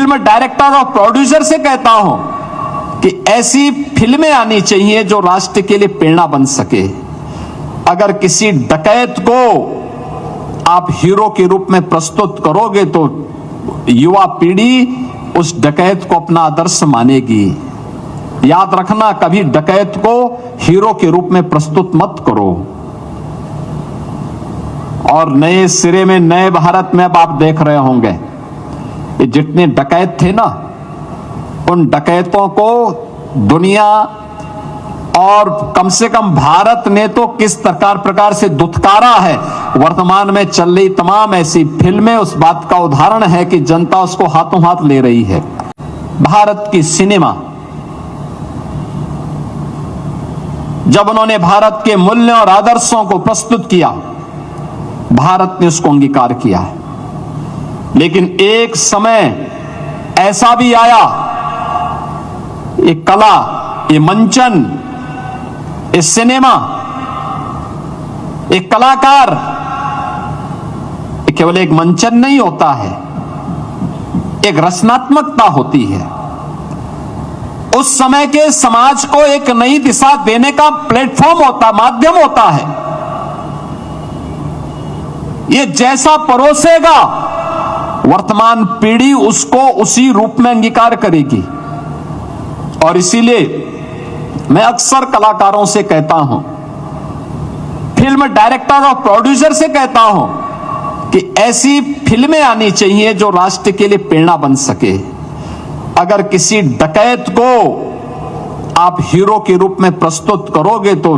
Film director और producer से कहता हूं कि ऐसी फिल्में आनी चाहिए जो राष्ट्र के लिए प्रेरणा बन सके। अगर किसी डकैत को आप हीरो के रूप में प्रस्तुत करोगे तो युवा पीढ़ी उस डकैत को अपना आदर्श मानेगी। याद रखना, कभी डकैत को हीरो के रूप में प्रस्तुत मत करो। और नए सिरे में नए भारत में अब आप देख रहे होंगे, ये जितने डकैत थे ना, उन डकैतों को दुनिया और कम से कम भारत ने तो किस प्रकार से दुत्कारा है। वर्तमान में चल रही तमाम ऐसी फिल्में उस बात का उदाहरण है कि जनता उसको हाथों हाथ ले रही है। भारत की सिनेमा, जब उन्होंने भारत के मूल्य और आदर्शों को प्रस्तुत किया, भारत ने उसको अंगीकार किया। लेकिन एक समय ऐसा भी आया, ये कला, ये मंचन, ये सिनेमा, एक कलाकार केवल एक मंचन नहीं होता है, एक रचनात्मकता होती है। उस समय के समाज को एक नई दिशा देने का प्लेटफॉर्म होता, माध्यम होता है। ये जैसा परोसेगा, वर्तमान पीढ़ी उसको उसी रूप में अंगीकार करेगी। और इसीलिए मैं अक्सर कलाकारों से कहता हूं, फिल्म डायरेक्टर और प्रोड्यूसर से कहता हूं कि ऐसी फिल्में आनी चाहिए जो राष्ट्र के लिए प्रेरणा बन सके। अगर किसी डकैत को आप हीरो के रूप में प्रस्तुत करोगे तो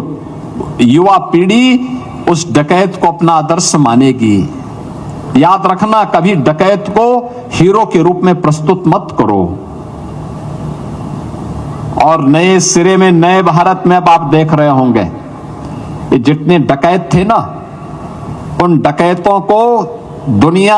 युवा पीढ़ी उस डकैत को अपना आदर्श मानेगी। याद रखना, कभी डकैत को हीरो के रूप में प्रस्तुत मत करो। और नए सिरे में नए भारत में अब आप देख रहे होंगे, ये जितने डकैत थे ना, उन डकैतों को दुनिया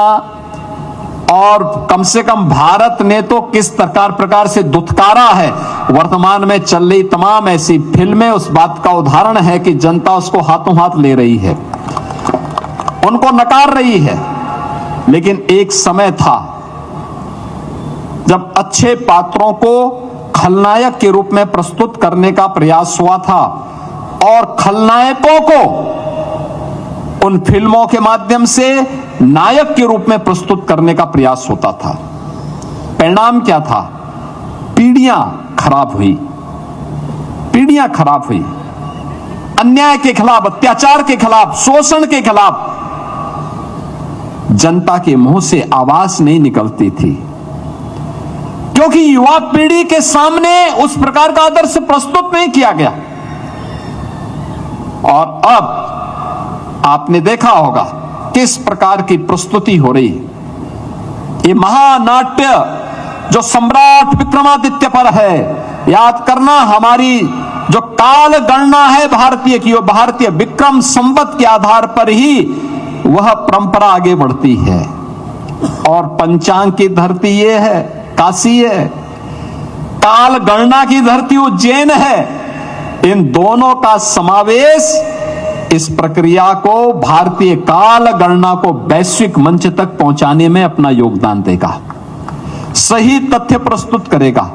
और कम से कम भारत ने तो किस प्रकार से दुत्कारा है। वर्तमान में चल रही तमाम ऐसी फिल्में उस बात का उदाहरण है कि जनता उसको हाथों हाथ ले रही है, उनको नकार रही है। लेकिन एक समय था जब अच्छे पात्रों को खलनायक के रूप में प्रस्तुत करने का प्रयास हुआ था और खलनायकों को उन फिल्मों के माध्यम से नायक के रूप में प्रस्तुत करने का प्रयास होता था। परिणाम क्या था? पीढ़ियां खराब हुई, पीढ़ियां खराब हुई। अन्याय के खिलाफ, अत्याचार के खिलाफ, शोषण के खिलाफ जनता के मुंह से आवाज नहीं निकलती थी, क्योंकि युवा पीढ़ी के सामने उस प्रकार का आदर्श प्रस्तुत नहीं किया गया। और अब आपने देखा होगा किस प्रकार की प्रस्तुति हो रही। ये महानाट्य जो सम्राट विक्रमादित्य पर है, याद करना, हमारी जो काल गणना है भारतीय की, वो भारतीय विक्रम संवत के आधार पर ही वह परंपरा आगे बढ़ती है। और पंचांग की धरती ये है, काशी है, काल गणना की धरती उज्जैन है। इन दोनों का समावेश इस प्रक्रिया को, भारतीय काल गणना को वैश्विक मंच तक पहुंचाने में अपना योगदान देगा, सही तथ्य प्रस्तुत करेगा।